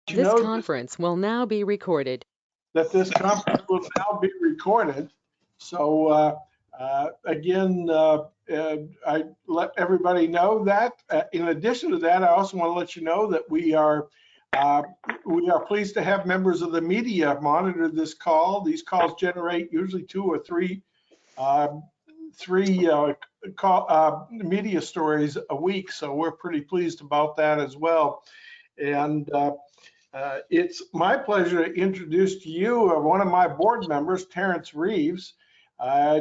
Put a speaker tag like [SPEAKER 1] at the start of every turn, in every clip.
[SPEAKER 1] This conference will now be recorded.
[SPEAKER 2] That this conference will now be recorded. So again, I let everybody know that. In addition to that, I also want to let you know that we are pleased to have members of the media monitor this call. These calls generate usually 2 or 3 media stories a week, so we're pretty pleased about that as well. And it's my pleasure to introduce to you one of my board members, Terrence Reeves, I'm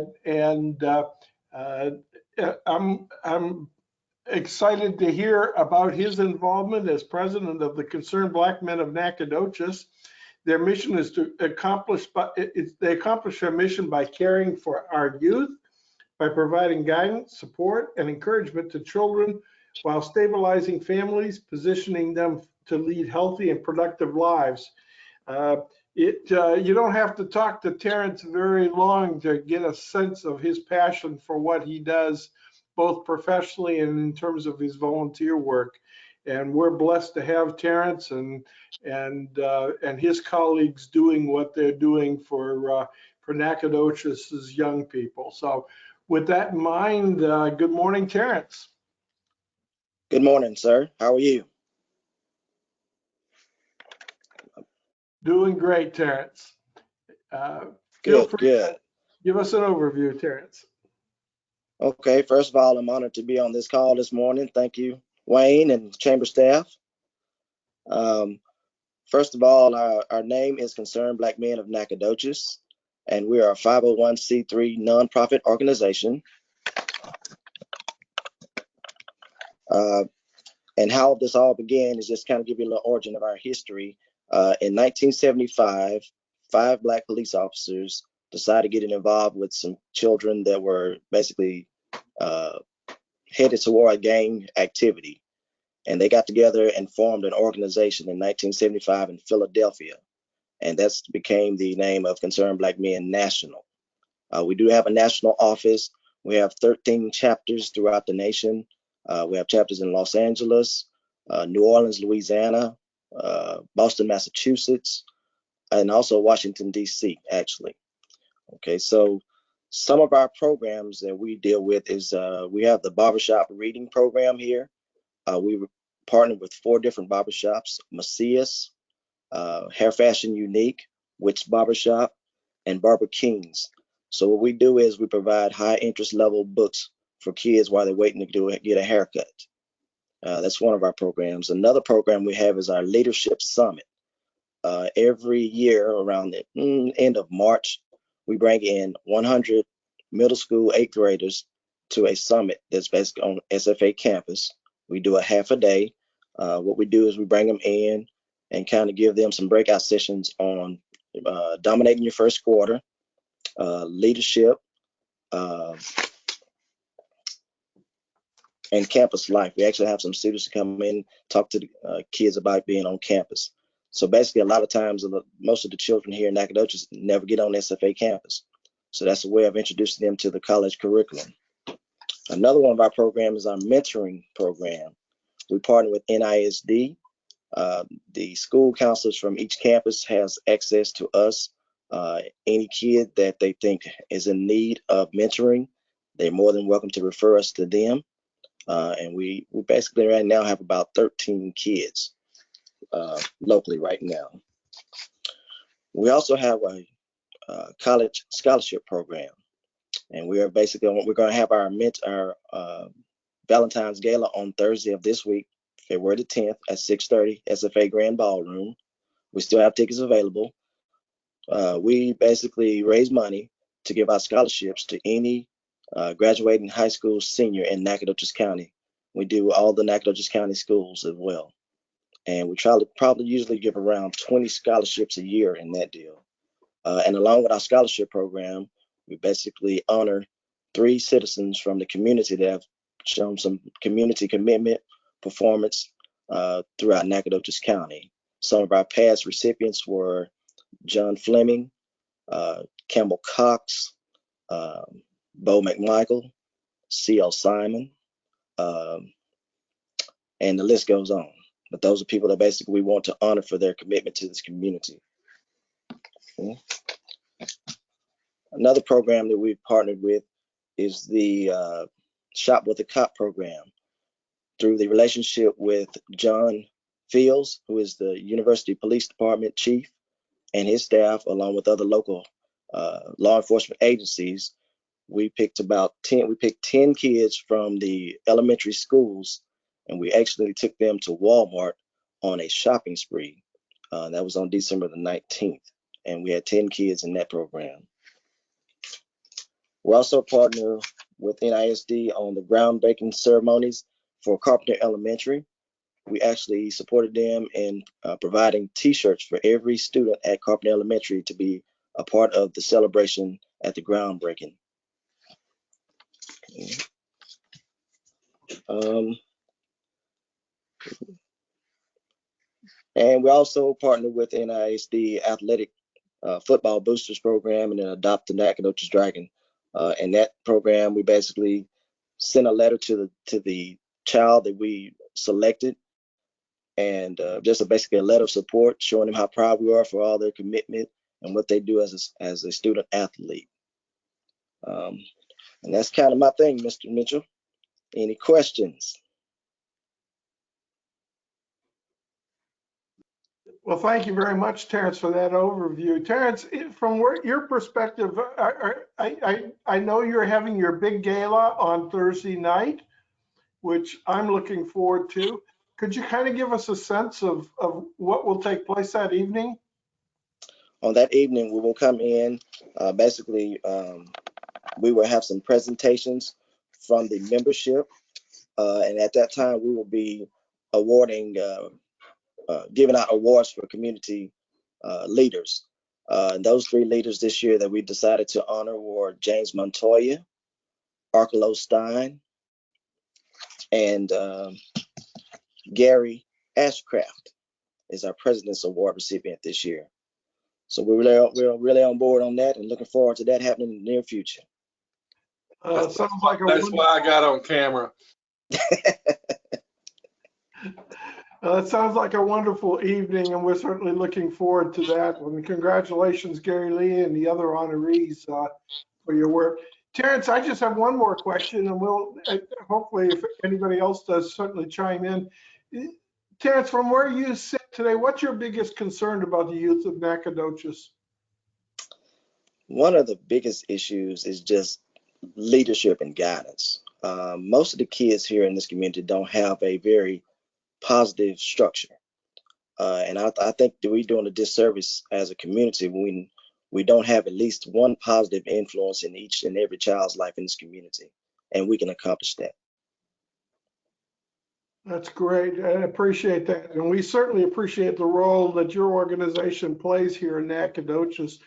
[SPEAKER 2] excited to hear about his involvement as president of the Concerned Black Men of Nacogdoches. Their mission is to accomplish, they accomplish their mission by caring for our youth, by providing guidance, support, and encouragement to children while stabilizing families, positioning them to lead healthy and productive lives. You don't have to talk to Terrence very long to get a sense of his passion for what he does, both professionally and in terms of his volunteer work. And we're blessed to have Terrence and his colleagues doing what they're doing for Nacogdoches' young people. So with that in mind, good morning, Terrence.
[SPEAKER 3] Good morning, sir. How are you?
[SPEAKER 2] Doing great, Terrence.
[SPEAKER 3] Good.
[SPEAKER 2] Give us an overview, Terrence.
[SPEAKER 3] Okay, first of all, I'm honored to be on this call this morning. Thank you, Wayne and chamber staff. First of all, our name is Concerned Black Men of Nacogdoches, and we are a 501c3 nonprofit organization. And how this all began is just kind of give you a little origin of our history. In 1975, 5 Black police officers decided getting involved with some children that were basically headed toward gang activity. And they got together and formed an organization in 1975 in Philadelphia. And that's became the name of Concerned Black Men National. We do have a national office. We have 13 chapters throughout the nation. We have chapters in Los Angeles, New Orleans, Louisiana, Boston, Massachusetts, and also Washington, D.C., actually. Okay, so some of our programs that we deal with is we have the barbershop reading program here. We partnered with 4 different barbershops: Macias, Hair Fashion Unique, Witch Barbershop, and Barber Kings. So what we do is we provide high interest level books for kids while they're waiting to get a haircut. That's one of our programs. Another program we have is our Leadership Summit. Every year around the end of March, we bring in 100 middle school 8th graders to a summit that's basically on SFA campus. We do a half a day. What we do is we bring them in and kind of give them some breakout sessions on dominating your first quarter, leadership, and campus life. We actually have some students come in, talk to the kids about being on campus. So basically, a lot of times, most of the children here in Nacogdoches never get on SFA campus. So that's a way of introducing them to the college curriculum. Another one of our programs is our mentoring program. We partner with NISD. The school counselors from each campus has access to us. Any kid that they think is in need of mentoring, they're more than welcome to refer us to them. And we basically right now have about 13 kids locally right now. We also have a college scholarship program, and we're going to have our Valentine's Gala on Thursday of this week, February the 10th at 6:30 SFA Grand Ballroom. We still have tickets available. We basically raise money to give out scholarships to any graduating high school senior in Nacogdoches County. We do all the Nacogdoches County schools as well. And we try to probably usually give around 20 scholarships a year in that deal. And along with our scholarship program, we basically honor 3 citizens from the community that have shown some community commitment, performance throughout Nacogdoches County. Some of our past recipients were John Fleming, Campbell Cox, Bo McMichael, C.L. Simon, and the list goes on. But those are people that basically we want to honor for their commitment to this community. Okay. Another program that we've partnered with is the Shop with a Cop program through the relationship with John Fields, who is the University Police Department chief, and his staff, along with other local law enforcement agencies. We picked 10 kids from the elementary schools, and we actually took them to Walmart on a shopping spree. That was on December the 19th, and we had 10 kids in that program. We're also partner with NISD on the groundbreaking ceremonies for Carpenter Elementary. We actually supported them in providing T-shirts for every student at Carpenter Elementary to be a part of the celebration at the groundbreaking. And we also partner with NISD Athletic Football Boosters Program and then Adopt the Naconoches Dragon. In that program, we basically sent a letter to the child that we selected, and just basically a letter of support, showing them how proud we are for all their commitment and what they do as a student athlete. And that's kind of my thing, Mr. Mitchell. Any questions?
[SPEAKER 2] Well, thank you very much, Terrence, for that overview. Terrence, from your perspective, I know you're having your big gala on Thursday night, which I'm looking forward to. Could you kind of give us a sense of what will take place that evening?
[SPEAKER 3] On that evening, we will come in, basically, we will have some presentations from the membership, and at that time, we will be awarding, giving out awards for community leaders. And those 3 leaders this year that we decided to honor were James Montoya, Arkelo Stein, and Gary Ashcraft is our President's Award recipient this year. So we're really on board on that and looking forward to that happening in the near future.
[SPEAKER 2] Sounds like
[SPEAKER 4] That's why I got on camera.
[SPEAKER 2] It sounds like a wonderful evening, and we're certainly looking forward to that. And congratulations, Gary Lee and the other honorees for your work. Terrence, I just have one more question, and we'll hopefully, if anybody else does, certainly chime in. Terrence, from where you sit today, what's your biggest concern about the youth of Nacogdoches?
[SPEAKER 3] One of the biggest issues is just leadership and guidance. Most of the kids here in this community don't have a very positive structure. And I think that we're doing a disservice as a community when we don't have at least one positive influence in each and every child's life in this community. And we can accomplish that.
[SPEAKER 2] That's great. I appreciate that. And we certainly appreciate the role that your organization plays here in Nacogdoches.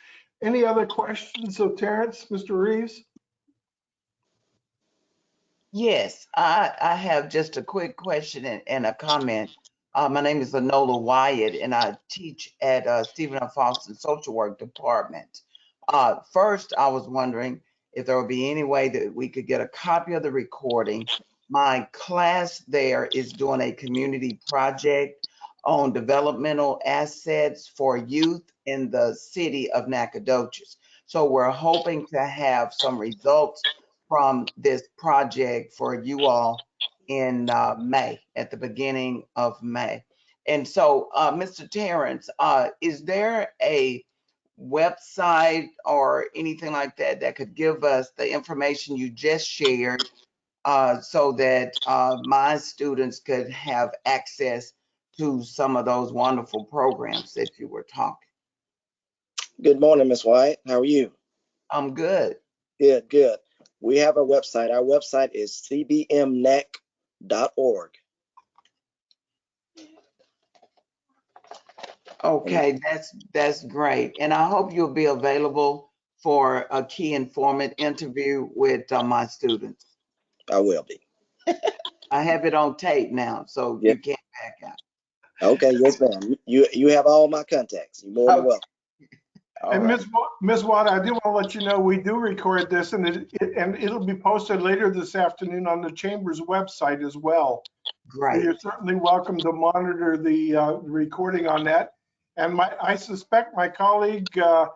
[SPEAKER 2] Any other questions of Terrence, Mr. Reeves?
[SPEAKER 5] Yes, I have just a quick question and a comment. My name is Enola Wyatt, and I teach at Stephen F. Austin Social Work Department. First, I was wondering if there would be any way that we could get a copy of the recording. My class there is doing a community project on developmental assets for youth in the city of Nacogdoches. So we're hoping to have some results from this project for you all in May, at the beginning of May. And so, Mr. Terrence, is there a website or anything like that that could give us the information you just shared so that my students could have access to some of those wonderful programs that you were talking?
[SPEAKER 3] Good morning, Ms. Wyatt. How are you?
[SPEAKER 5] I'm good.
[SPEAKER 3] Good, good. We have a website. Our website is cbmnac.org.
[SPEAKER 5] Okay, that's great. And I hope you'll be available for a key informant interview with my students.
[SPEAKER 3] I will be.
[SPEAKER 5] I have it on tape now, so
[SPEAKER 3] Yep.
[SPEAKER 5] you can't back out.
[SPEAKER 3] Okay, yes, ma'am. You have all my contacts. You're more than welcome.
[SPEAKER 5] All
[SPEAKER 2] And
[SPEAKER 5] right.
[SPEAKER 2] Ms. Watt, I do want to let you know we do record this, and it'll be posted later this afternoon on the Chamber's website as well. So
[SPEAKER 5] Great.
[SPEAKER 2] you're certainly welcome to monitor the recording on that. And I suspect my colleague, the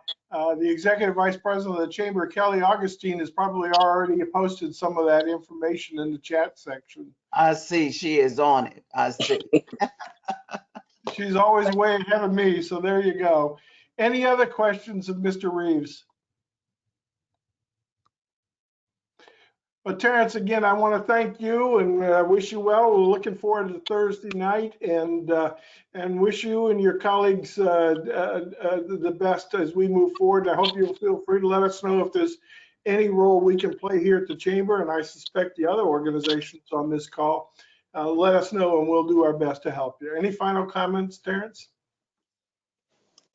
[SPEAKER 2] Executive Vice President of the Chamber, Kelly Augustine, has probably already posted some of that information in the chat section.
[SPEAKER 5] I see she is on it. I see.
[SPEAKER 2] She's always way ahead of me, so there you go. Any other questions of Mr. Reeves? Well, Terrence, again, I want to thank you and wish you well. We're looking forward to Thursday night and wish you and your colleagues the best as we move forward. I hope you'll feel free to let us know if there's any role we can play here at the Chamber, and I suspect the other organizations on this call. Let us know and we'll do our best to help you. Any final comments, Terrence?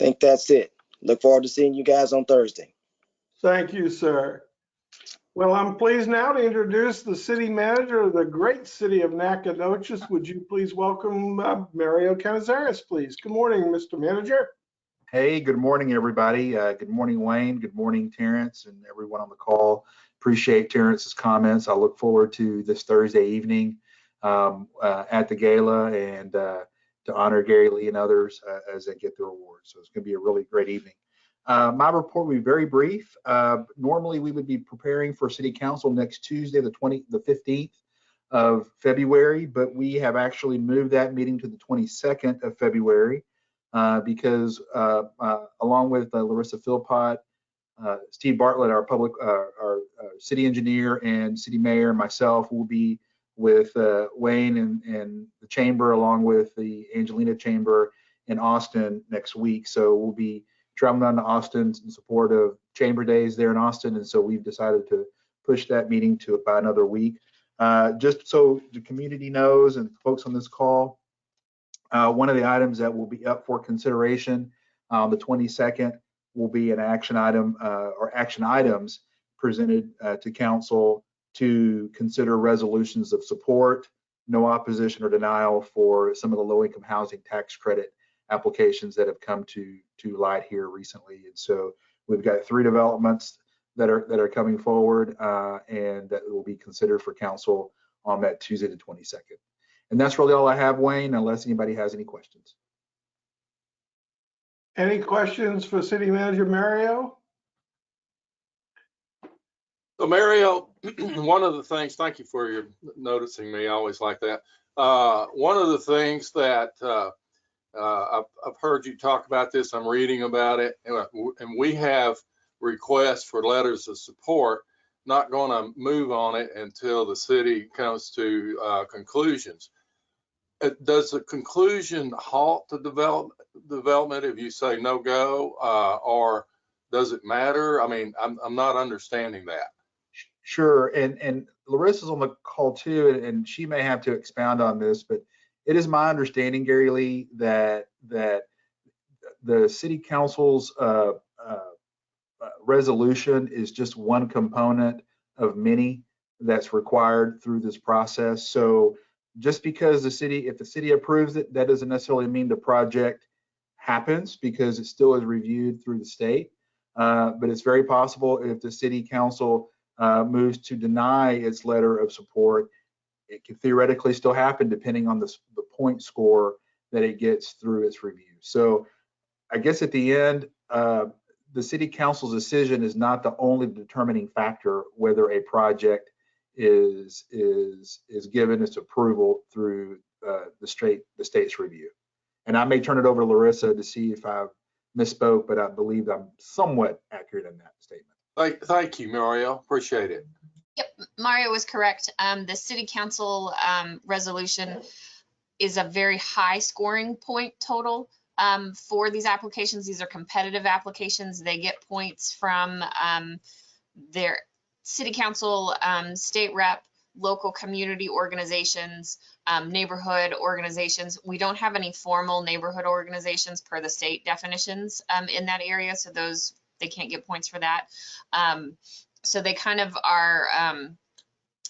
[SPEAKER 3] I think that's it. Look forward to seeing you guys on Thursday.
[SPEAKER 2] Thank you, sir. Well, I'm pleased now to introduce the city manager of the great city of Nacogdoches. Would you please welcome Mario Canizares, please? Good morning, Mr. Manager.
[SPEAKER 6] Hey, good morning, everybody. Good morning, Wayne. Good morning, Terrence, and everyone on the call. Appreciate Terrence's comments. I look forward to this Thursday evening at the gala and to honor Gary Lee and others as they get their awards. So it's going to be a really great evening. My report will be very brief. Normally, we would be preparing for City Council next Tuesday, the 15th of February, but we have actually moved that meeting to the 22nd of February because along with Larissa Philpot, Steve Bartlett, our city engineer, and city mayor, myself will be with Wayne and the chamber, along with the Angelina Chamber in Austin next week. So we'll be traveling down to Austin in support of Chamber Days there in Austin, and so we've decided to push that meeting to about another week. Just so the community knows and folks on this call, one of the items that will be up for consideration on the 22nd will be an action item or action items presented to council to consider resolutions of support, no opposition or denial for some of the low-income housing tax credit applications that have come to light here recently. And so we've got 3 developments that are coming forward and that will be considered for council on that Tuesday the 22nd. And that's really all I have, Wayne, unless anybody has any questions.
[SPEAKER 2] Any questions for City Manager Mario?
[SPEAKER 4] So Mario, one of the things, thank you for your noticing me, I always like that. One of the things that I've heard you talk about this, I'm reading about it, and we have requests for letters of support, not going to move on it until the city comes to conclusions. Does the conclusion halt the development if you say no go, or does it matter? I mean, I'm not understanding that.
[SPEAKER 6] Sure, and Larissa's on the call too, and she may have to expound on this, but it is my understanding, Gary Lee, that the city council's resolution is just one component of many that's required through this process. So just because if the city approves it, that doesn't necessarily mean the project happens, because it still is reviewed through the state. But it's very possible if the city council moves to deny its letter of support, it can theoretically still happen depending on the point score that it gets through its review. So I guess at the end, the city council's decision is not the only determining factor whether a project is given its approval through the state's review. And I may turn it over to Larissa to see if I've misspoke, but I believe I'm somewhat accurate in that statement.
[SPEAKER 4] Thank you, Mario. Appreciate it.
[SPEAKER 7] Yep, Mario was correct. The city council resolution is a very high scoring point total for these applications. These are competitive applications. They get points from their city council, state rep, local community organizations, neighborhood organizations. We don't have any formal neighborhood organizations per the state definitions in that area, so they can't get points for that. So they kind of are,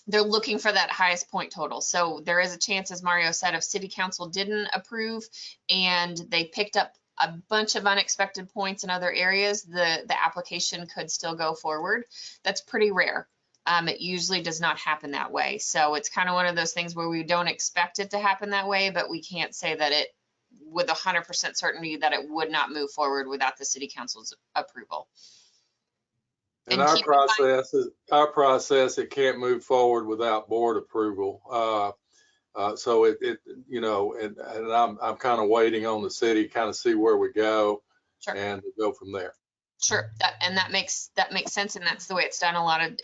[SPEAKER 7] they're looking for that highest point total. So there is a chance, as Mario said, if city council didn't approve and they picked up a bunch of unexpected points in other areas, the application could still go forward. That's pretty rare. It usually does not happen that way. So it's kind of one of those things where we don't expect it to happen that way, but we can't say that it with 100% certainty that it would not move forward without the city council's approval.
[SPEAKER 4] And
[SPEAKER 7] And
[SPEAKER 4] our
[SPEAKER 7] keep in mind-
[SPEAKER 4] process, it can't move forward without board approval. So you know, and I'm kind of waiting on the city, kind of see where we go,
[SPEAKER 7] Sure.
[SPEAKER 4] and go from there.
[SPEAKER 7] Sure, that makes sense, and that's the way it's done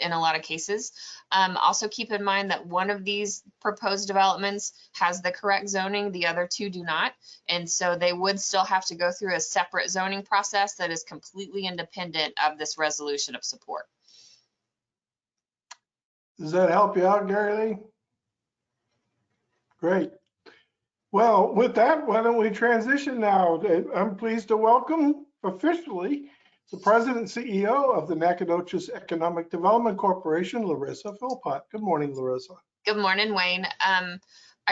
[SPEAKER 7] in a lot of cases. Also keep in mind that one of these proposed developments has the correct zoning, the other two do not, and so they would still have to go through a separate zoning process that is completely independent of this resolution of support.
[SPEAKER 2] Does that help you out, Gary Lee? Great. Well, with that, why don't we transition now? I'm pleased to welcome officially the President and CEO of the Nacogdoches Economic Development Corporation, Larissa Philpot. Good morning, Larissa.
[SPEAKER 7] Good morning, Wayne. I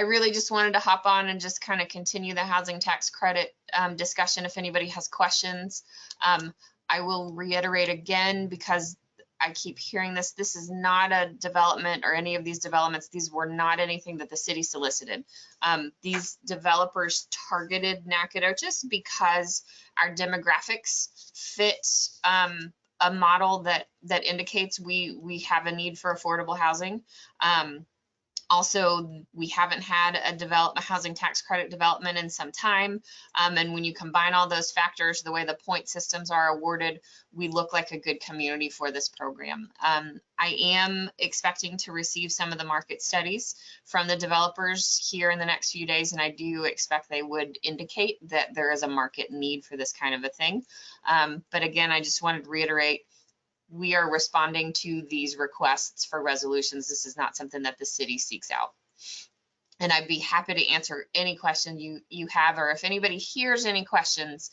[SPEAKER 7] really just wanted to hop on and just kind of continue the housing tax credit discussion. If anybody has questions, I will reiterate again, because I keep hearing this. This is not a development, or any of these developments. These were not anything that the city solicited. These developers targeted Nacogdoches because our demographics fit a model that indicates we have a need for affordable housing. Also, we haven't had a housing tax credit development in some time. And when you combine all those factors, the way the point systems are awarded, we look like a good community for this program. I am expecting to receive some of the market studies from the developers here in the next few days, and I do expect they would indicate that there is a market need for this kind of a thing. But again, I just wanted to reiterate, we are responding to these requests for resolutions. This is not something that the city seeks out. And I'd be happy to answer any question you have, or if anybody hears any questions,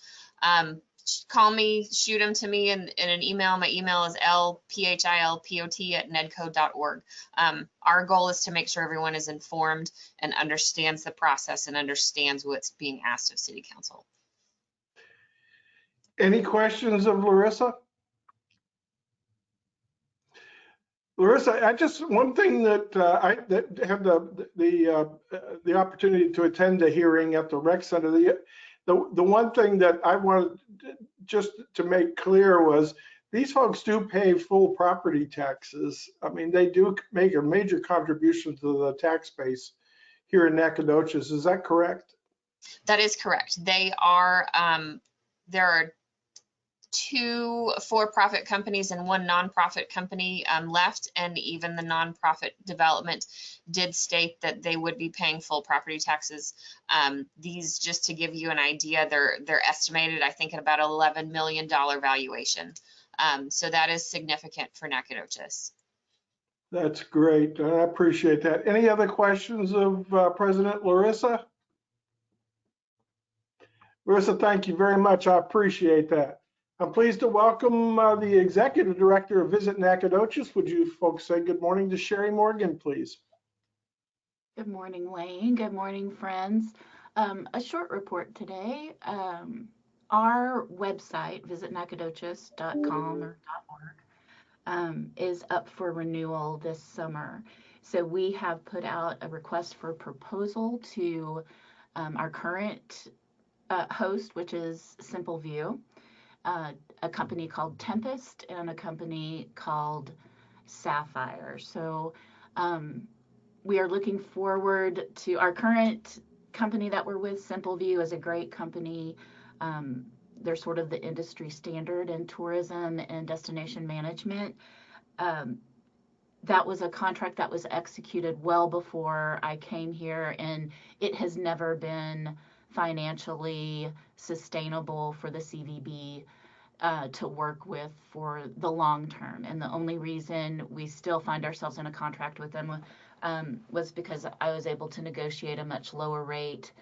[SPEAKER 7] call me, shoot them to me in an email. My email is lphilpot@nedco.org. Our goal is to make sure everyone is informed and understands the process and understands what's being asked of City Council.
[SPEAKER 2] Any questions of Larissa? Larissa, one thing that I had the opportunity to attend a hearing at the rec center. The one thing that I wanted just to make clear was these folks do pay full property taxes. I mean, they do make a major contribution to the tax base here in Nacogdoches. Is that correct?
[SPEAKER 7] That is correct. They are. There are 2 for-profit companies and 1 nonprofit company left, and even the nonprofit development did state that they would be paying full property taxes. These, just to give you an idea, they're estimated, I think, at about $11 million valuation. So that is significant for Nacogdoches.
[SPEAKER 2] That's great. I appreciate that. Any other questions of President Larissa? Larissa, thank you very much. I appreciate that. I'm pleased to welcome the Executive Director of Visit Nacogdoches. Would you folks say good morning to Sherry Morgan, please?
[SPEAKER 8] Good morning, Wayne. Good morning, friends. A short report today. Our website, visitnacogdoches.com or .org, is up for renewal this summer. So we have put out a request for proposal to our current host, which is Simple View. A company called Tempest and a company called Sapphire. So we are looking forward to our current company that we're with. Simple View is a great company. They're sort of the industry standard in tourism and destination management. That was a contract that was executed well before I came here, and it has never been financially sustainable for the CVB to work with for the long term. And the only reason we still find ourselves in a contract with them was because I was able to negotiate a much lower rate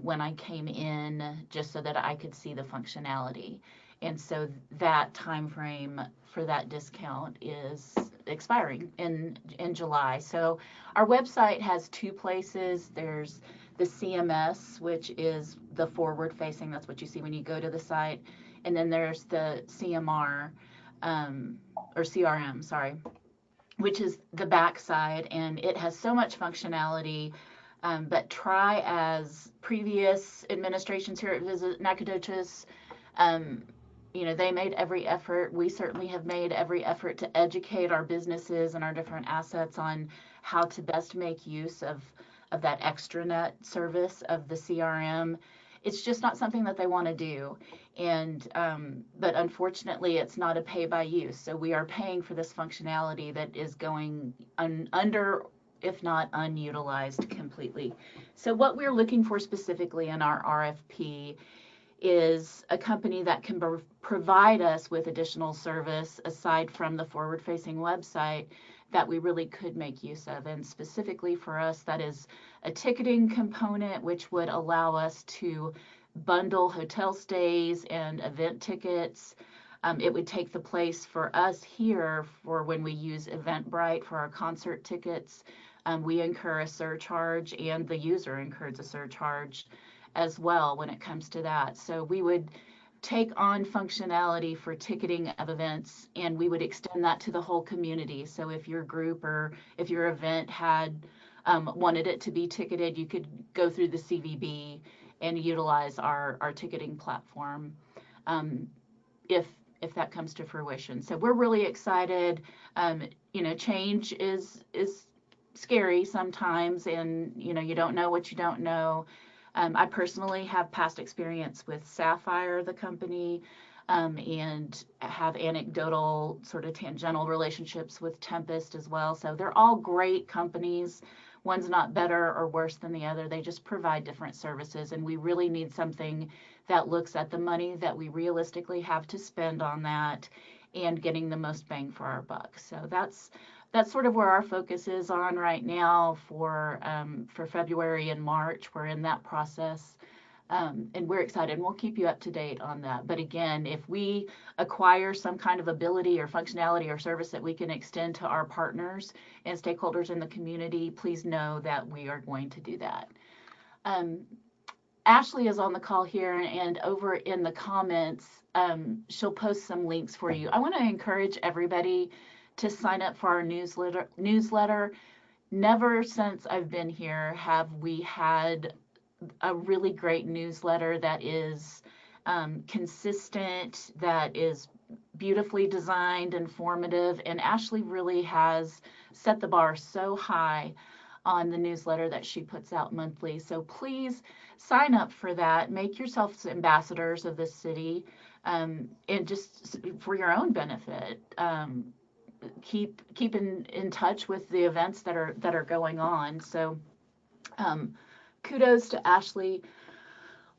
[SPEAKER 8] when I came in, just so that I could see the functionality. And so that time frame for that discount is expiring in July. So our website has 2 places. There's the CMS, which is the forward facing, that's what you see when you go to the site. And then there's the CMR, or CRM, sorry, which is the back side, and it has so much functionality. But try as previous administrations here at Visit Nacogdoches, they made every effort. We certainly have made every effort to educate our businesses and our different assets on how to best make use of that extranet service of the CRM. It's just not something that they want to do. But unfortunately, it's not a pay by use. So we are paying for this functionality that is going under, if not unutilized completely. So what we're looking for specifically in our RFP is a company that can provide us with additional service aside from the forward-facing website that we really could make use of. And specifically for us, that is a ticketing component, which would allow us to bundle hotel stays and event tickets. It would take the place for us here for when we use Eventbrite for our concert tickets. We incur a surcharge, and the user incurs a surcharge as well when it comes to that. So we would take on functionality for ticketing of events, and we would extend that to the whole community. So if your group or if your event had wanted it to be ticketed, you could go through the CVB and utilize our ticketing platform if that comes to fruition. So we're really excited. Change is scary sometimes, and you don't know what you don't know. I personally have past experience with Sapphire, the company, and have anecdotal sort of tangential relationships with Tempest as well. So they're all great companies. One's not better or worse than the other. They just provide different services, and we really need something that looks at the money that we realistically have to spend on that and getting the most bang for our buck. So that's sort of where our focus is on right now for February and March. We're in that process, and we're excited, and we'll keep you up to date on that. But again, if we acquire some kind of ability or functionality or service that we can extend to our partners and stakeholders in the community, please know that we are going to do that. Ashley is on the call here, and over in the comments, she'll post some links for you. I want to encourage everybody to sign up for our newsletter. Never since I've been here have we had a really great newsletter that is consistent, that is beautifully designed, informative, and Ashley really has set the bar so high on the newsletter that she puts out monthly. So please sign up for that. Make yourselves ambassadors of this city, and just for your own benefit. Keep in touch with the events that are going on. So kudos to Ashley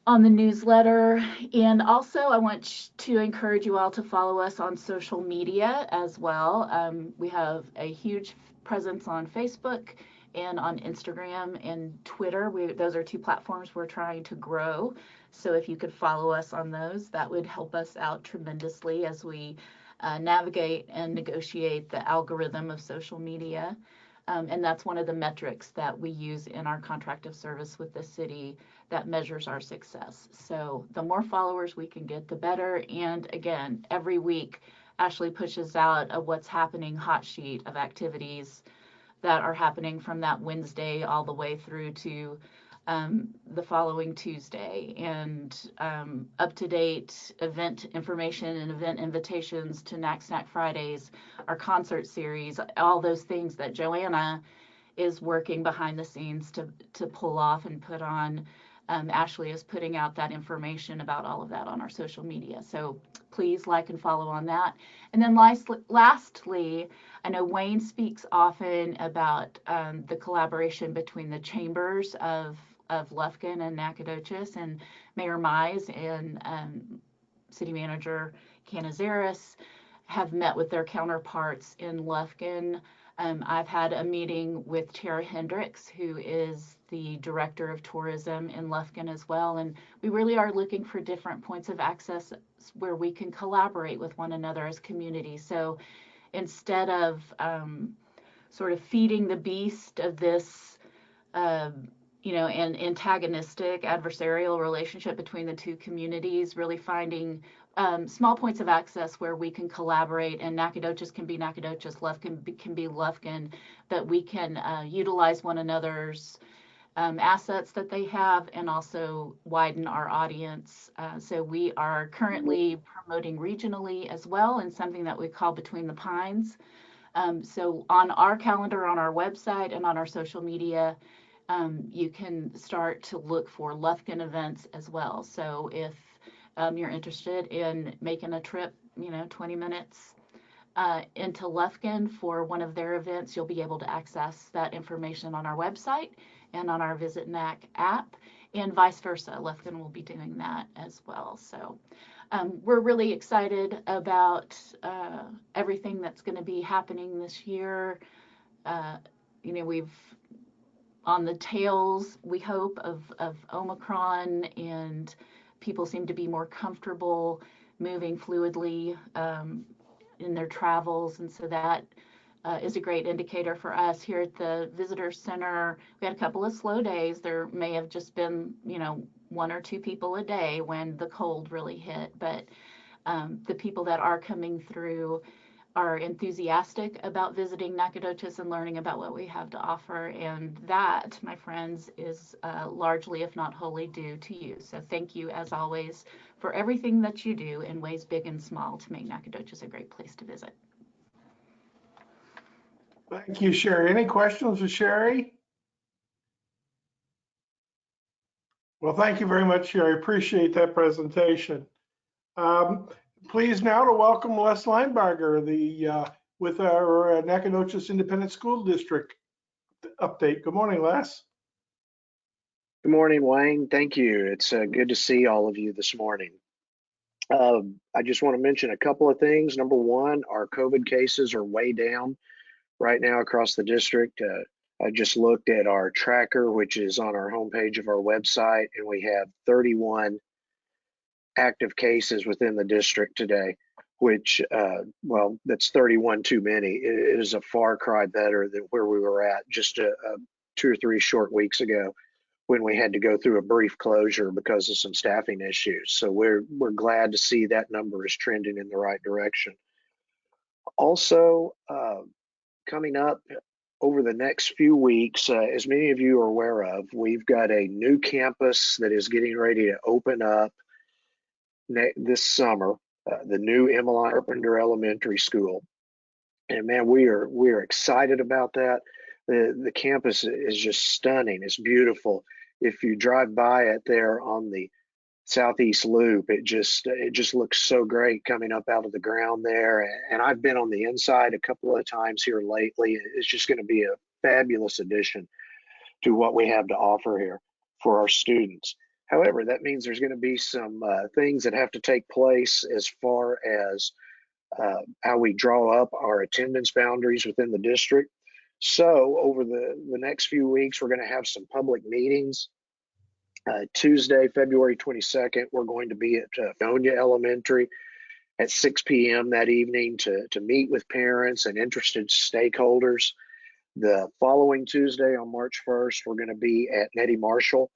[SPEAKER 8] on the newsletter. And also I want to encourage you all to follow us on social media as well. We have a huge presence on Facebook and on Instagram and Twitter. Those are two platforms we're trying to grow. So if you could follow us on those, that would help us out tremendously as we navigate and negotiate the algorithm of social media. And that's one of the metrics that we use in our contract of service with the city that measures our success. So the more followers we can get, the better. And again, every week, Ashley pushes out a what's happening hot sheet of activities that are happening from that Wednesday all the way through to the following Tuesday, and up-to-date event information and event invitations to Knack Snack Fridays, our concert series, all those things that Joanna is working behind the scenes to pull off and put on. Ashley is putting out that information about all of that on our social media. So please like and follow on that. And then lastly, I know Wayne speaks often about the collaboration between the chambers of Lufkin and Nacogdoches, and Mayor Mize and City Manager Canizares have met with their counterparts in Lufkin. I've had a meeting with Tara Hendricks, who is the Director of Tourism in Lufkin as well, and we really are looking for different points of access where we can collaborate with one another as communities. So instead of sort of feeding the beast of this an antagonistic adversarial relationship between the two communities, really finding small points of access where we can collaborate, and Nacogdoches can be Nacogdoches, Lufkin can be Lufkin, that we can utilize one another's assets that they have and also widen our audience. So we are currently promoting regionally as well, and something that we call Between the Pines. So on our calendar, on our website, and on our social media, you can start to look for Lufkin events as well. So if you're interested in making a trip, 20 minutes into Lufkin for one of their events, you'll be able to access that information on our website and on our Visit NAC app, and vice versa. Lufkin will be doing that as well. So we're really excited about everything that's going to be happening this year. We've on the tails, we hope, of Omicron, and people seem to be more comfortable moving fluidly in their travels, and so that is a great indicator for us here at the Visitor Center. We had a couple of slow days. There may have just been, one or two people a day when the cold really hit, but the people that are coming through are enthusiastic about visiting Nacogdoches and learning about what we have to offer, and that, my friends, is largely, if not wholly, due to you. So thank you, as always, for everything that you do in ways big and small to make Nacogdoches a great place to visit.
[SPEAKER 2] Thank you, Sherry. Any questions for Sherry? Well, thank you very much, Sherry. Appreciate that presentation. Pleased now to welcome Les Linebarger, with our Nacogdoches Independent School District update. Good morning, Les.
[SPEAKER 9] Good morning, Wayne. Thank you. It's good to see all of you this morning. I just want to mention a couple of things. Number one, our COVID cases are way down right now across the district. I just looked at our tracker, which is on our homepage of our website, and we have 31 active cases within the district today, which, well, that's 31 too many. It is a far cry better than where we were at just 2 or 3 short weeks ago, when we had to go through a brief closure because of some staffing issues. So we're glad to see that number is trending in the right direction. Also, coming up over the next few weeks, as many of you are aware of, we've got a new campus that is getting ready to open up this summer, the new Emelia Carpenter Elementary School. And man, we are excited about that. The campus is just stunning. It's beautiful. If you drive by it there on the Southeast Loop, it just looks so great coming up out of the ground there. And I've been on the inside a couple of times here lately. It's just going to be a fabulous addition to what we have to offer here for our students. However, that means there's going to be some things that have to take place as far as how we draw up our attendance boundaries within the district. So over the next few weeks, we're going to have some public meetings. Tuesday, February 22nd, we're going to be at Fredonia Elementary at 6 p.m. that evening to meet with parents and interested stakeholders. The following Tuesday, on March 1st, we're going to be at Nettie Marshall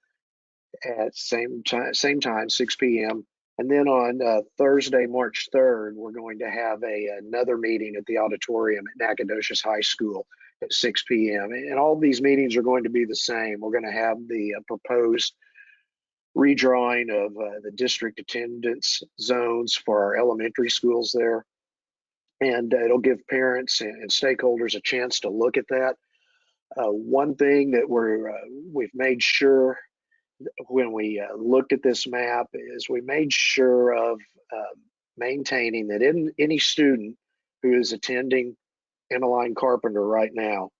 [SPEAKER 9] at same time, 6 p.m. And then on Thursday, March 3rd, we're going to have another meeting at the auditorium at Nacogdoches High School at 6 p.m. And all these meetings are going to be the same. We're going to have the proposed redrawing of the district attendance zones for our elementary schools there. And it'll give parents and stakeholders a chance to look at that. One thing that we've made sure when we looked at this map is we made sure of maintaining that any student who is attending Emelia Carpenter right now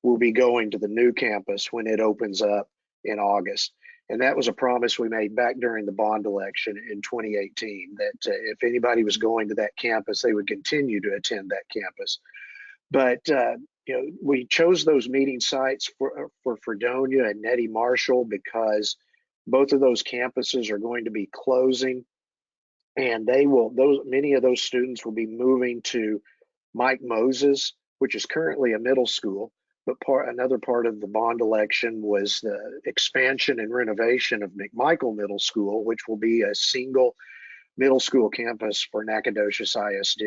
[SPEAKER 9] will be going to the new campus when it opens up in August. And that was a promise we made back during the bond election in 2018, that if anybody was going to that campus, they would continue to attend that campus. But we chose those meeting sites for Fredonia and Nettie Marshall because both of those campuses are going to be closing, and many of those students will be moving to Mike Moses, which is currently a middle school, But another part of the bond election was the expansion and renovation of McMichael Middle School, which will be a single middle school campus for Nacogdoches ISD.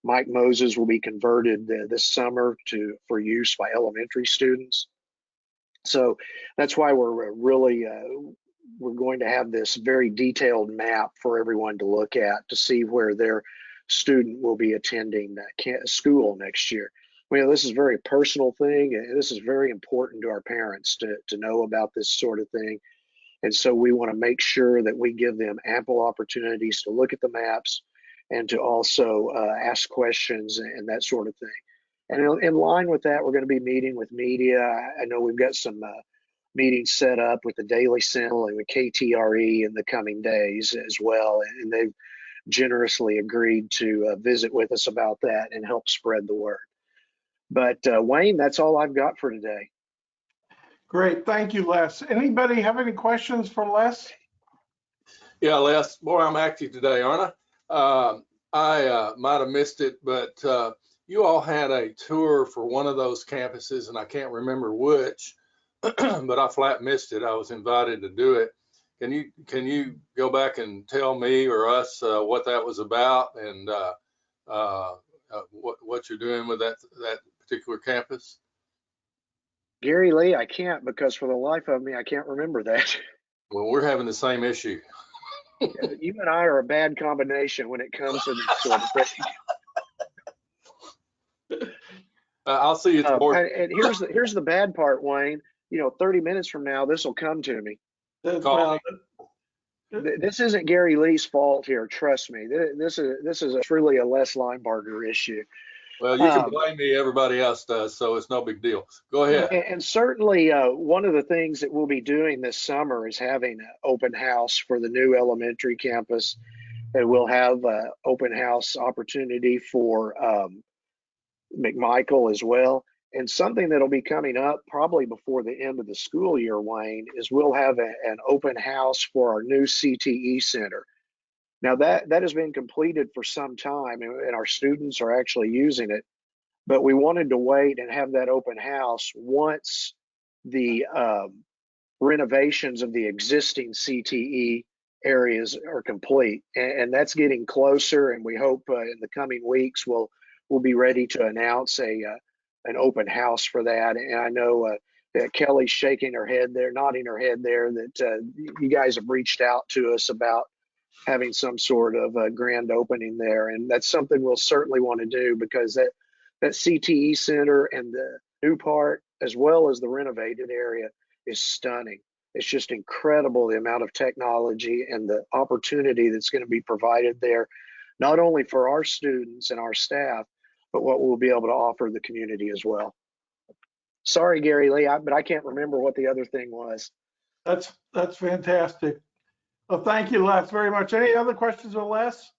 [SPEAKER 9] Mike Moses will be converted this summer for use by elementary students. So that's why we're really we're going to have this very detailed map for everyone to look at to see where their student will be attending school next year. Well, this is a very personal thing, and this is very important to our parents to know about this sort of thing. And so we want to make sure that we give them ample opportunities to look at the maps and to also ask questions and that sort of thing. And in line with that, we're going to be meeting with media. I know we've got some meetings set up with the Daily Sentinel and with KTRE in the coming days as well. And they've generously agreed to visit with us about that and help spread the word. But Wayne, that's all I've got for today.
[SPEAKER 2] Great, thank you, Les. Anybody have any questions for Les?
[SPEAKER 4] Yeah, Les, boy, I'm active today, aren't I? I might have missed it, but you all had a tour for one of those campuses, and I can't remember which, but I flat missed it. I was invited to do it. Can you go back and tell me or us what that was about and what you're doing with that particular campus?
[SPEAKER 9] Gary Lee, I can't, because for the life of me, I can't remember that.
[SPEAKER 4] Well, we're having the same issue.
[SPEAKER 9] You and I are a bad combination when it comes to this sort of thing.
[SPEAKER 4] I'll see you at the board.
[SPEAKER 9] And here's the bad part, Wayne. 30 minutes from now, this will come to me. This isn't Gary Lee's fault here. Trust me. This is truly a Les Linebarger issue.
[SPEAKER 4] Well, you can blame me. Everybody else does, so it's no big deal. Go ahead.
[SPEAKER 9] And certainly, one of the things that we'll be doing this summer is having an open house for the new elementary campus. And we'll have an open house opportunity for McMichael as well. And something that'll be coming up probably before the end of the school year, Wayne, is we'll have an open house for our new CTE center. Now that has been completed for some time, and our students are actually using it, but we wanted to wait and have that open house once the renovations of the existing CTE areas are complete, and that's getting closer, and we hope in the coming weeks we'll be ready to announce an open house for that. And I know that Kelly's shaking her head there, nodding her head there, that you guys have reached out to us about having some sort of a grand opening there. And that's something we'll certainly want to do, because that CTE center and the new part, as well as the renovated area, is stunning. It's just incredible, the amount of technology and the opportunity that's going to be provided there, not only for our students and our staff, but what we'll be able to offer the community as well. Sorry, Gary Lee, but I can't remember what the other thing was.
[SPEAKER 2] That's fantastic. Well, thank you, Les, very much. Any other questions of Les?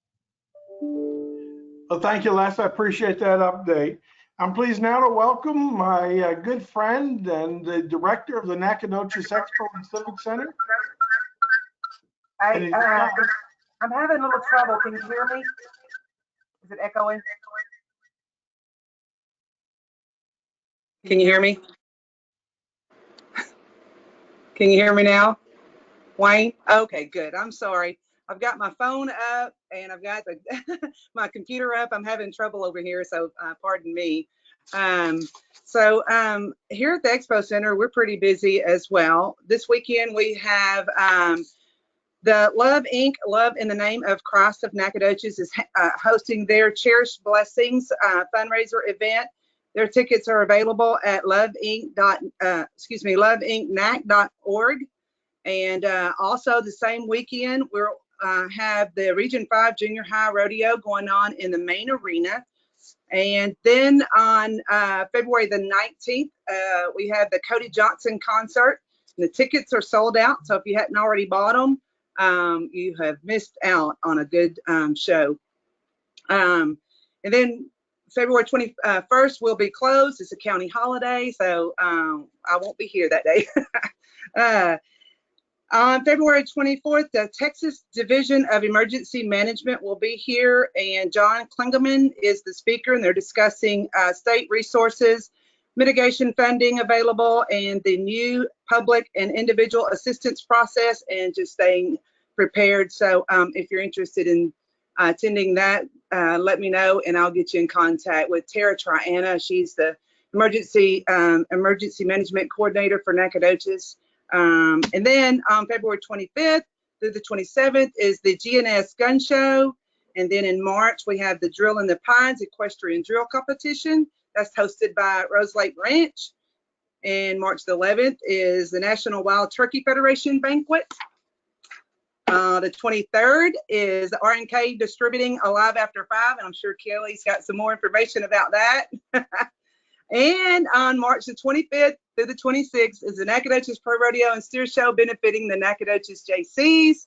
[SPEAKER 2] Well, thank you, Les. I appreciate that update. I'm pleased now to welcome my good friend and the director of the Naconoches Expo and Civic Center.
[SPEAKER 10] I'm having a little trouble. Can you hear me? Is it echoing? Can you hear me? Can you hear me now, Wayne? Okay, good. I'm sorry. I've got my phone up and I've got my computer up. I'm having trouble over here, so pardon me. Here at the Expo Center, we're pretty busy as well. This weekend we have the Love Inc., Love in the Name of Christ of Nacogdoches is hosting their Cherished Blessings fundraiser event. Their tickets are available at loveincnac.org. And also the same weekend, we'll have the Region 5 Junior High Rodeo going on in the main arena. And then on February the 19th, we have the Cody Johnson concert. The tickets are sold out, so if you hadn't already bought them, you have missed out on a good show. And then February 21st will be closed. It's a county holiday, so I won't be here that day. On February 24th, the Texas Division of Emergency Management will be here, and John Klingelman is the speaker, and they're discussing state resources, mitigation funding available and the new public and individual assistance process, and just staying prepared. So if you're interested in attending that, let me know and I'll get you in contact with Tara Triana. She's the emergency management coordinator for Nacogdoches. And then on February 25th through the 27th is the GNS Gun Show. And then in March, we have the Drill in the Pines Equestrian Drill Competition. That's hosted by Rose Lake Ranch. And March the 11th is the National Wild Turkey Federation Banquet. The 23rd is the R&K Distributing Alive After 5, and I'm sure Kelly's got some more information about that. And on March the 25th through the 26th is the Nacogdoches Pro Rodeo and Steer Show, benefiting the Nacogdoches JCs.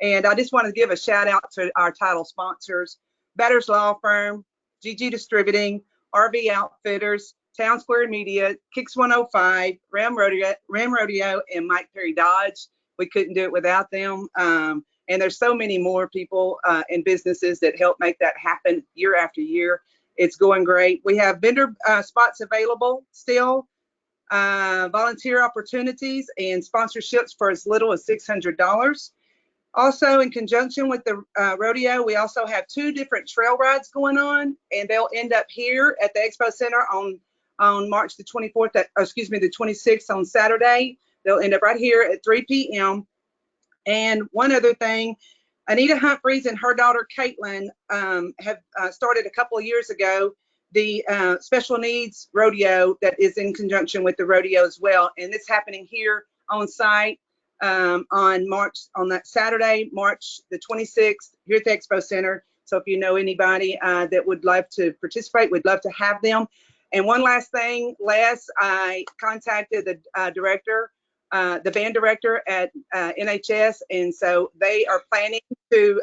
[SPEAKER 10] And I just want to give a shout out to our title sponsors: Batters Law Firm, GG Distributing, RV Outfitters, Town Square Media, Kicks 105, Ram Rodeo, and Mike Perry Dodge. We couldn't do it without them. And there's so many more people and businesses that help make that happen year after year. It's going great. We have vendor spots available still, volunteer opportunities, and sponsorships for as little as $600. Also, in conjunction with the rodeo, we also have 2 different trail rides going on, and they'll end up here at the Expo Center on March the 24th, the 26th on Saturday. They'll end up right here at 3 p.m. And one other thing, Anita Humphreys and her daughter Caitlin have started a couple of years ago the special needs rodeo that is in conjunction with the rodeo as well. And it's happening here on site on that Saturday, March the 26th, here at the Expo Center. So if you know anybody that would love to participate, we'd love to have them. And one last thing, Les, I contacted the director, the band director at NHS, and so they are planning to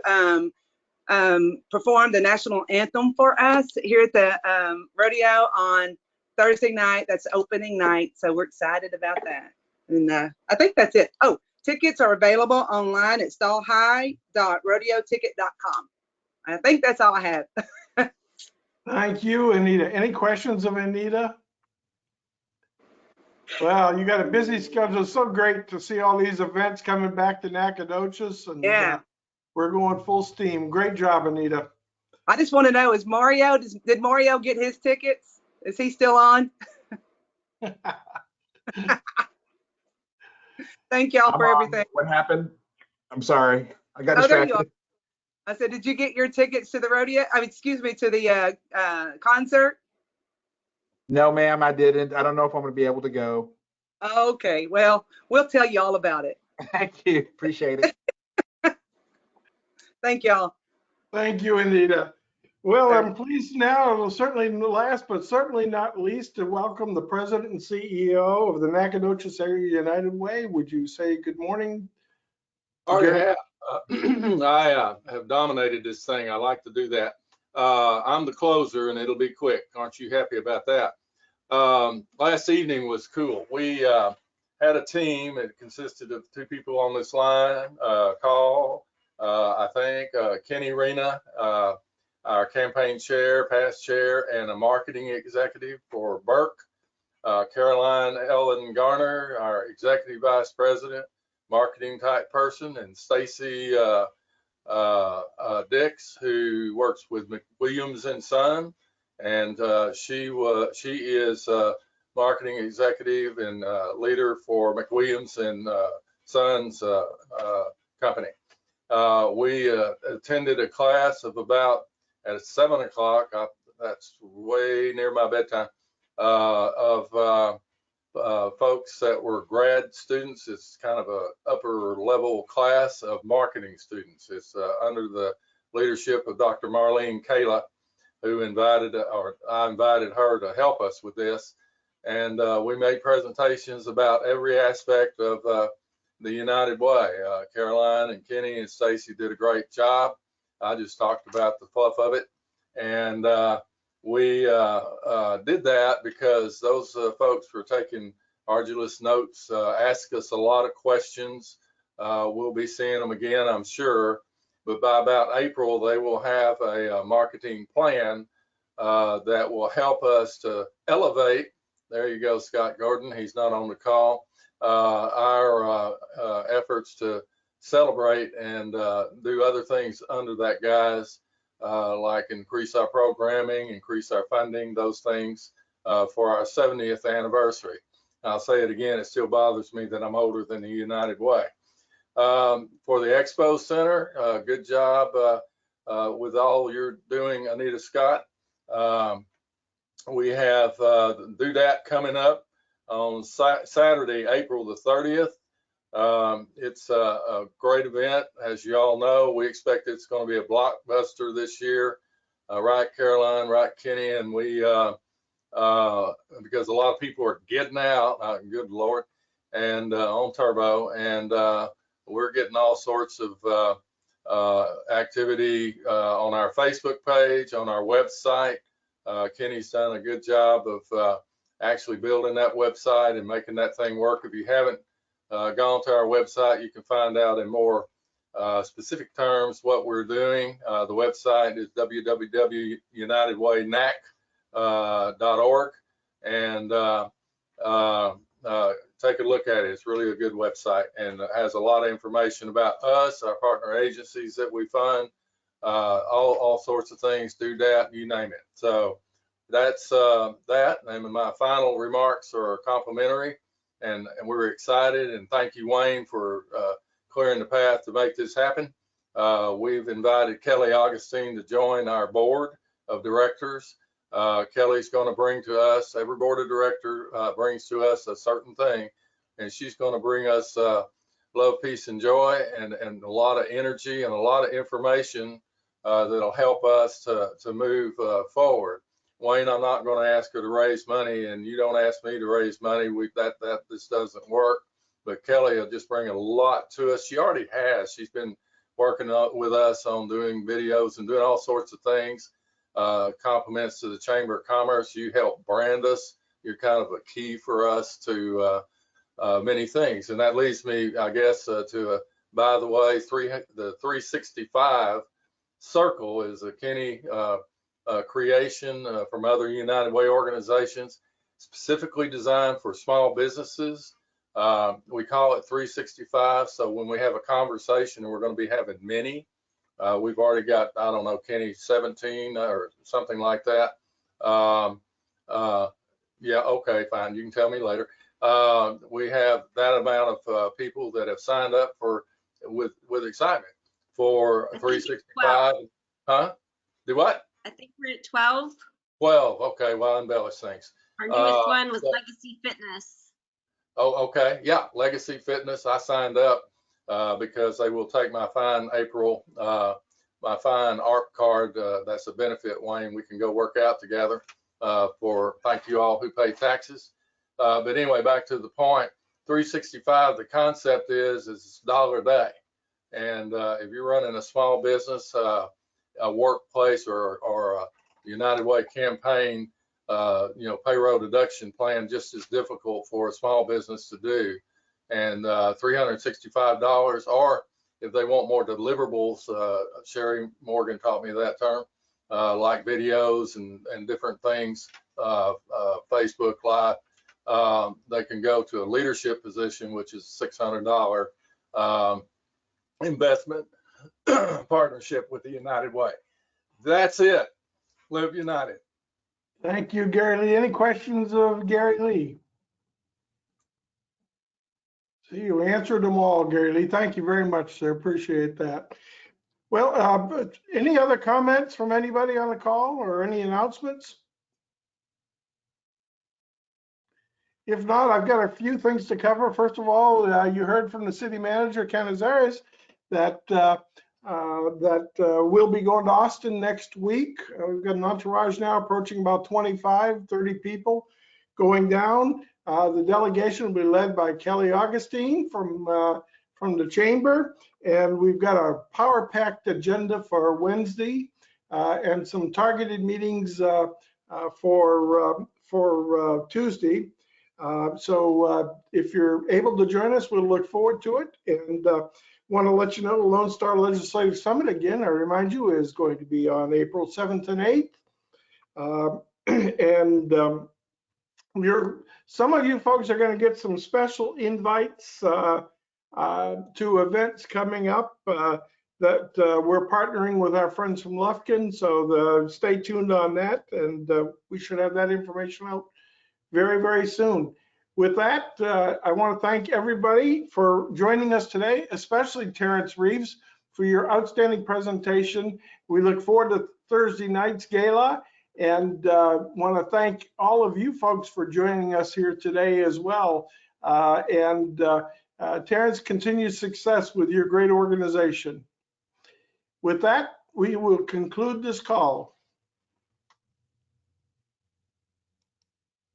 [SPEAKER 10] perform the national anthem for us here at the rodeo on Thursday night. That's opening night, so we're excited about that. And I think that's it. Oh, tickets are available online at stallhigh.rodeoticket.com. I think that's all I have.
[SPEAKER 2] Thank you, Anita. Any questions of Anita? Well, you got a busy schedule. It's so great to see all these events coming back to Nacogdoches, and
[SPEAKER 10] Yeah.
[SPEAKER 2] We're going full steam. Great job, Anita.
[SPEAKER 10] I just want to know, is Mario, did Mario get his tickets? Is he still on? Thank y'all for everything.
[SPEAKER 6] What happened? I'm sorry. I got
[SPEAKER 10] Oh, there you are.
[SPEAKER 6] distracted.
[SPEAKER 10] I said, did you get your tickets to the rodeo? I mean, excuse me, to the concert?
[SPEAKER 6] No, ma'am, I didn't. I don't know if I'm going to be able to go.
[SPEAKER 10] Okay, well, we'll tell you all about it.
[SPEAKER 6] Thank you. Appreciate it.
[SPEAKER 10] Thank y'all.
[SPEAKER 2] Thank you, Anita. Well, I'm pleased now, certainly last but certainly not least, to welcome the President and CEO of the Nacogdoches Area United Way. Would you say good morning?
[SPEAKER 4] Oh, yeah. I have dominated this thing. I like to do that. I'm the closer, and it'll be quick. Aren't you happy about that? Last evening was cool. We had a team. It consisted of 2 people on this line, call. I think Kenny Rena, our campaign chair, past chair, and a marketing executive for Burke. Caroline Ellen Garner, our executive vice president, marketing type person, and Stacy Dix, who works with McWilliams and Son, and she is marketing executive and leader for McWilliams and Sons company. We attended a class of about at 7 o'clock. That's way near my bedtime. Of folks that were grad students. It's kind of a upper level class of marketing students. It's under the leadership of Dr. Marlene Kayla, who I invited her to help us with this. And we made presentations about every aspect of the United Way. Caroline and Kenny and Stacy did a great job. I just talked about the fluff of it. And we did that because those folks were taking arduous notes, asked us a lot of questions. We'll be seeing them again, I'm sure. But by about April, they will have a marketing plan that will help us to elevate there you go, Scott Gordon. He's not on the call. Our efforts to celebrate and do other things under that guise, like increase our programming, increase our funding, those things for our 70th anniversary. I'll say it again, it still bothers me that I'm older than the United Way. For the Expo Center, good job with all you're doing, Anita Scott. We have do that coming up on Saturday, April the 30th. It's a great event. As you all know, we expect it's going to be a blockbuster this year. Right, Caroline, right, Kenny, and we, because a lot of people are getting out, good Lord, and on turbo, and we're getting all sorts of activity on our Facebook page, on our website. Kenny's done a good job of actually building that website and making that thing work. If you haven't gone to our website, you can find out in more specific terms what we're doing. The website is www.unitedwaynac.org, and take a look at it. It's really a good website, and it has a lot of information about us, our partner agencies that we fund, all sorts of things, do that, you name it. So that's that. And my final remarks are complimentary, and we're excited. And thank you, Wayne, for clearing the path to make this happen. We've invited Kelly Augustine to join our board of directors. Kelly's going to bring to us, every board of director brings to us a certain thing, and she's going to bring us love, peace, and joy, and a lot of energy and a lot of information that'll help us to move forward. Wayne, I'm not going to ask her to raise money, and you don't ask me to raise money. This doesn't work. But Kelly will just bring a lot to us. She already has. She's been working with us on doing videos and doing all sorts of things. Compliments to the Chamber of Commerce. You help brand us. You're kind of a key for us to many things. And that leads me, I guess, to, by the way, the 365 circle is a Kenny creation from other United Way organizations, specifically designed for small businesses. We call it 365. So when we have a conversation, and we're going to be having many, we've already got, I don't know, Kenny, 17 or something like that. Yeah, okay, fine. You can tell me later. We have that amount of people that have signed up with excitement for 365. Huh? Do what?
[SPEAKER 11] I think we're at 12.
[SPEAKER 4] 12. Okay, well, embellish things.
[SPEAKER 11] Our newest one was Legacy Fitness.
[SPEAKER 4] Oh, okay. Yeah, Legacy Fitness. I signed up because they will take my fine my fine ARP card. That's a benefit, Wayne. We can go work out together thank you all who pay taxes. But anyway, back to the point, 365, the concept is $1 a day. And if you're running a small business, a workplace, or a United Way campaign, payroll deduction plan, just as difficult for a small business to do. And $365, or if they want more deliverables, Sherry Morgan taught me that term, like videos and different things, Facebook Live, they can go to a leadership position, which is $600 investment partnership with the United Way. That's it. Live United.
[SPEAKER 2] Thank you, Gary Lee. Any questions of Gary Lee? See, you answered them all, Gary Lee. Thank you very much, sir. Appreciate that. Well, any other comments from anybody on the call or any announcements? If not, I've got a few things to cover. First of all, you heard from the city manager, Canizares, that we'll be going to Austin next week. We've got an entourage now approaching about 25, 30 people going down. The delegation will be led by Kelly Augustine from the chamber, and we've got a power-packed agenda for Wednesday and some targeted meetings for Tuesday. So if you're able to join us, we'll look forward to it. And want to let you know the Lone Star Legislative Summit, again, I remind you, is going to be on April 7th and 8th. some of you folks are going to get some special invites to events coming up that we're partnering with our friends from Lufkin. So stay tuned on that, and we should have that information out very, very soon. With that, I want to thank everybody for joining us today, especially Terrence Reeves for your outstanding presentation. We look forward to Thursday night's gala, and want to thank all of you folks for joining us here today as well. Terrence, continued success with your great organization. With that, we will conclude this call.